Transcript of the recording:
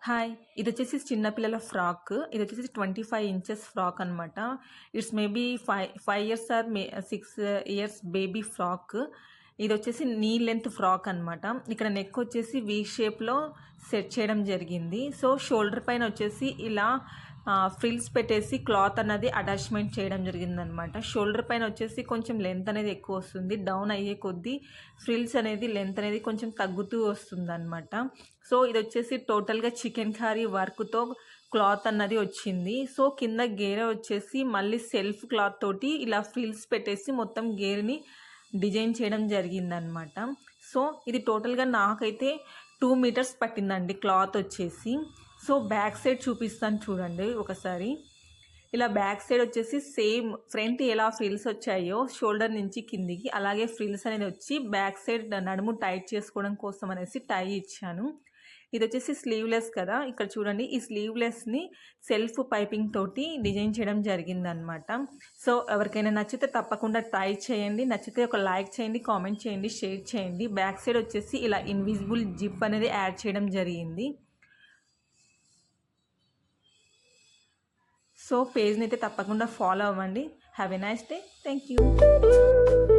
Hi! ఇదొచ్చేసి చిన్న పిల్లల ఫ్రాక్. ఇదొచ్చేసి 25 ఇంచెస్ ఫ్రాక్ అనమాట. It's maybe 5 years or 6 years baby frock. ఇదొచ్చేసి నీ లెంత్ ఫ్రాక్ అనమాట. ఇక్కడ నెక్ వచ్చేసి వి షేప్‌లో సెట్ చేయడం జరిగింది. సో, షోల్డర్ పైన వచ్చేసి ఇలా ఫ్రిల్స్ పెట్టేసి క్లాత్ అన్నది అటాచ్‌మెంట్ చేయడం జరిగిందనమాట. షోల్డర్ పైన వచ్చేసి కొంచెం లెంత్ అనేది ఎక్కువ వస్తుంది. డౌన్ అయ్యే కొద్దీ ఫ్రిల్స్ అనేది లెంత్ అనేది కొంచెం తగ్గుతూ వస్తుందనమాట. సో, ఇదొచ్చేసి టోటల్‌గా చికెన్ కర్రీ వర్క్‌తో క్లాత్ అన్నది వచ్చింది. సో, కింద గేర వచ్చేసి మళ్ళీ సెల్ఫ్ క్లాత్ తోటి ఇలా ఫ్రిల్స్ పెట్టేసి మొత్తం గేర్‌ని డిజైన్ చేయడం జరిగిందనమాట. సో, ఇది టోటల్‌గా నాకైతే 2 మీటర్స్ పట్టిందండి క్లాత్ వచ్చేసి. సో, బ్యాక్ సైడ్ చూపిస్తాను చూడండి ఒకసారి. ఇలా బ్యాక్ సైడ్ వచ్చేసి సేమ్ ఫ్రంట్ ఎలా ఫ్రిల్స్ వచ్చాయో షోల్డర్ నుంచి కిందికి అలాగే ఫ్రిల్స్ అనేది వచ్చి బ్యాక్ సైడ్ నడుము టైట్ చేసుకోవడం కోసం అనేసి టై ఇచ్చాను. ఇది వచ్చేసి స్లీవ్లెస్ కదా, ఇక్కడ చూడండి ఈ స్లీవ్లెస్ని సెల్ఫ్ పైపింగ్ తోటి డిజైన్ చేయడం జరిగిందనమాట. సో, ఎవరికైనా నచ్చితే తప్పకుండా ట్రై చేయండి. నచ్చితే ఒక లైక్ చేయండి, కామెంట్ చేయండి, షేర్ చేయండి. బ్యాక్ సైడ్ వచ్చేసి ఇలా ఇన్విజిబుల్ జిప్ అనేది యాడ్ చేయడం జరిగింది. సో, పేజ్‌ని అయితే తప్పకుండా ఫాలో అవ్వండి. Have a nice day. Thank you.